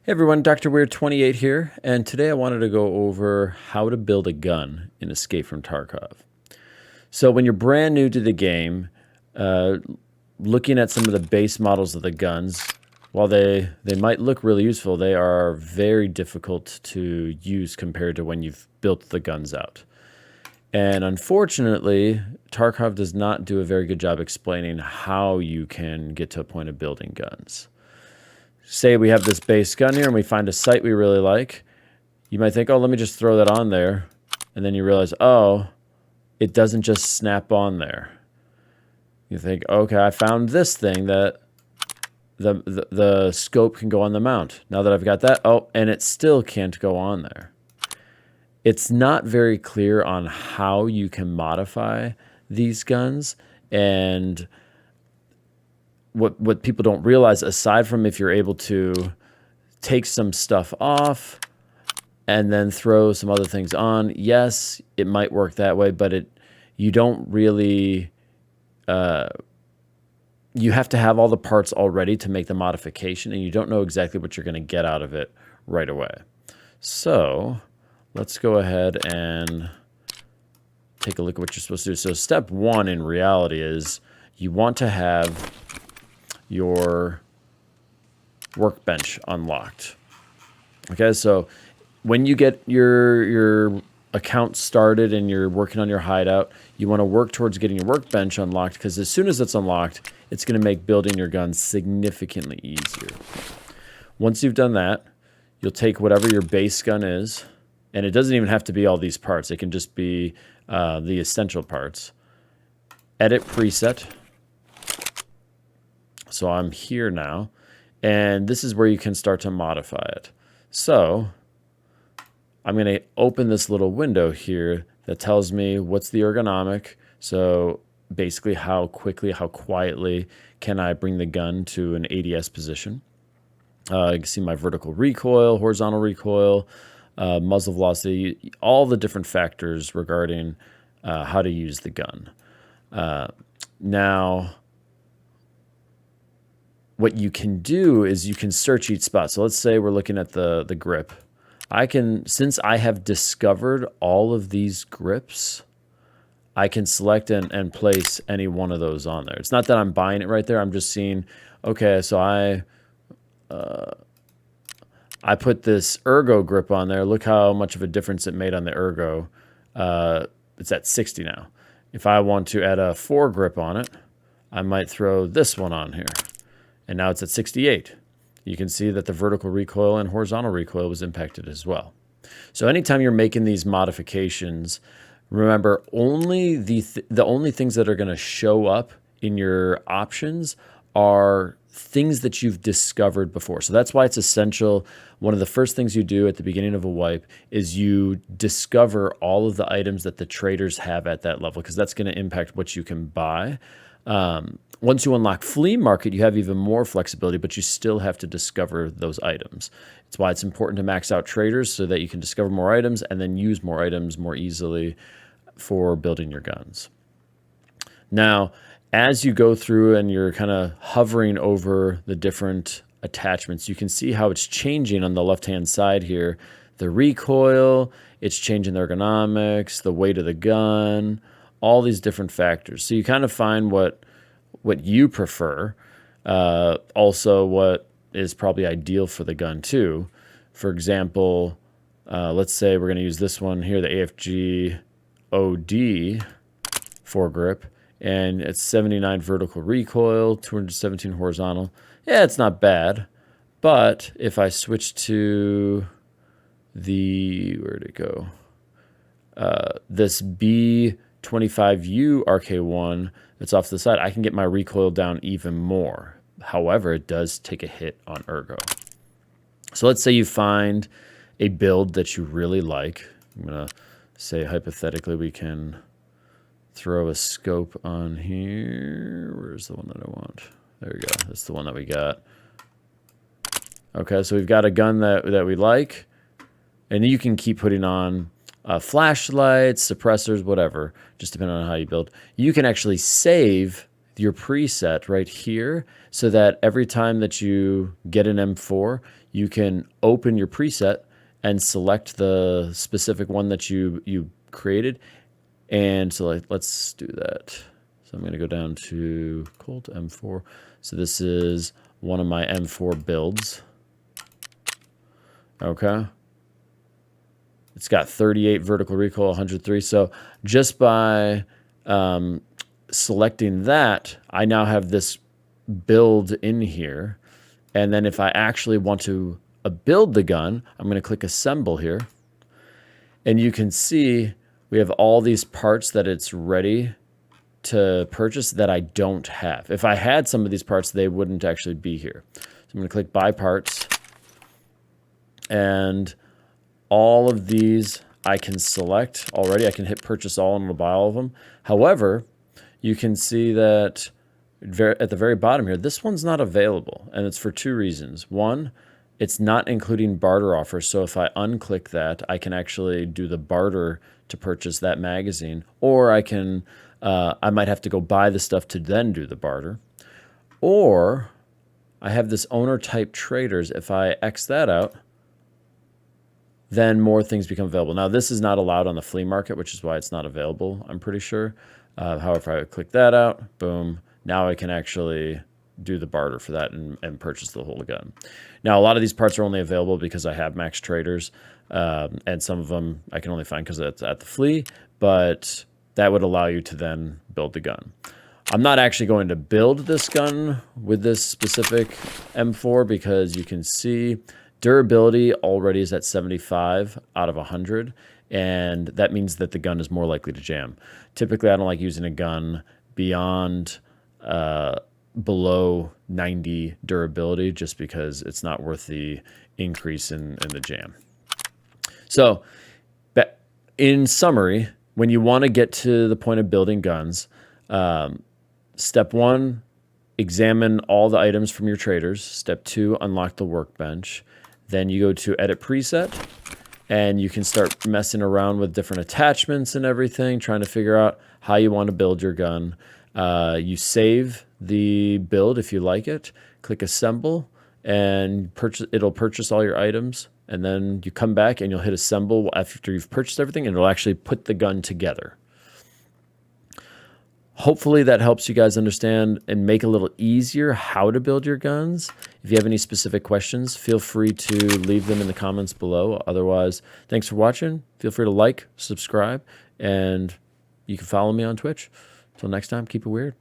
Hey everyone, Dr. Weird 28 here, and today I wanted to go over how to build a gun in Escape from Tarkov. So when you're brand new to the game, uh, looking at some of the base models of the guns, while they might look really useful, they are very difficult to use compared to when you've built the guns out. And unfortunately, Tarkov does not do a very good job explaining how you can get to a point of building guns. Say we have this base gun here and we find a sight we really like. You might think, oh, let me just throw that on there. And then you realize, oh, it doesn't just snap on there. You think, okay, I found this thing that the scope can go on the mount. Now that I've got that, oh, and it still can't go on there. It's not very clear on how you can modify these guns, and what people don't realize, aside from if you're able to take some stuff off and then throw some other things on, yes, it might work that way, but you don't really you have to have all the parts already to make the modification, and you don't know exactly what you're going to get out of it right away. So let's go ahead and take a look at what you're supposed to do. So step one in reality is you want to have your workbench unlocked. Okay, so when you get your account started and you're working on your hideout, you want to work towards getting your workbench unlocked, because as soon as it's unlocked, it's going to make building your gun significantly easier. Once you've done that, you'll take whatever your base gun is, and it doesn't even have to be all these parts. It can just be the essential parts. Edit preset. So I'm here now, and this is where you can start to modify it. So I'm going to open this little window here that tells me what's the ergonomic. So basically how quickly, how quietly can I bring the gun to an ADS position. You can see my vertical recoil, horizontal recoil, muzzle velocity, all the different factors regarding how to use the gun. Now, what you can do is you can search each spot. So let's say we're looking at the grip. Since I have discovered all of these grips, I can select and place any one of those on there. It's not that I'm buying it right there. I'm just seeing, okay, so I put this ergo grip on there. Look how much of a difference it made on the ergo. It's at 60 now. If I want to add a foregrip on it, I might throw this one on here. And now it's at 68. You can see that the vertical recoil and horizontal recoil was impacted as well. So anytime you're making these modifications, remember only the only things that are going to show up in your options are things that you've discovered before. So that's why it's essential. One of the first things you do at the beginning of a wipe is you discover all of the items that the traders have at that level, because that's going to impact what you can buy. Once you unlock Flea Market, you have even more flexibility, but you still have to discover those items. It's why it's important to max out traders so that you can discover more items and then use more items more easily for building your guns. Now, as you go through and you're kind of hovering over the different attachments, you can see how it's changing on the left-hand side here. The recoil, it's changing the ergonomics, the weight of the gun, all these different factors. So you kind of find what you prefer, also what is probably ideal for the gun too. For example, let's say we're going to use this one here, the AFG OD foregrip, and it's 79 vertical recoil, 217 horizontal. Yeah, it's not bad. But if I switch to where'd it go? This B25U RK1 that's off to the side, I can get my recoil down even more. However, it does take a hit on ergo. So let's say you find a build that you really like. I'm going to say hypothetically we can throw a scope on here. Where's the one that I want? There we go. That's the one that we got. Okay, so we've got a gun that we like. And you can keep putting on flashlights, suppressors, whatever, just depending on how you build. You can actually save your preset right here so that every time that you get an M4, you can open your preset and select the specific one that you created. And so let's do that. So I'm going to go down to Colt M4. So this is one of my M4 builds. Okay. It's got 38 vertical recoil, 103. So just by selecting that, I now have this build in here. And then if I actually want to build the gun, I'm going to click assemble here. And you can see we have all these parts that it's ready to purchase that I don't have. If I had some of these parts, they wouldn't actually be here. So I'm going to click buy parts. And all of these I can select already. I can hit purchase all and it'll buy all of them. However, you can see that at the very bottom here, this one's not available. And it's for two reasons. One, it's not including barter offers. So if I unclick that, I can actually do the barter to purchase that magazine. Or I can, I might have to go buy the stuff to then do the barter. Or I have this owner type traders. If I X that out, then more things become available. Now, this is not allowed on the flea market, which is why it's not available, I'm pretty sure. However, I would click that out, boom. Now I can actually do the barter for that and purchase the whole gun. Now, a lot of these parts are only available because I have max traders, and some of them I can only find because it's at the flea, but that would allow you to then build the gun. I'm not actually going to build this gun with this specific M4 because you can see durability already is at 75 out of 100, and that means that the gun is more likely to jam. Typically, I don't like using a gun beyond below 90 durability just because it's not worth the increase in the jam. So, in summary, when you want to get to the point of building guns, step one, examine all the items from your traders. Step two, unlock the workbench. Then you go to edit preset and you can start messing around with different attachments and everything, trying to figure out how you want to build your gun. You save the build if you like it, click assemble, and it'll purchase all your items. And then you come back and you'll hit assemble after you've purchased everything, and it'll actually put the gun together. Hopefully that helps you guys understand and make it a little easier how to build your guns. If you have any specific questions, feel free to leave them in the comments below. Otherwise, thanks for watching. Feel free to like, subscribe, and you can follow me on Twitch. Until next time, keep it weird.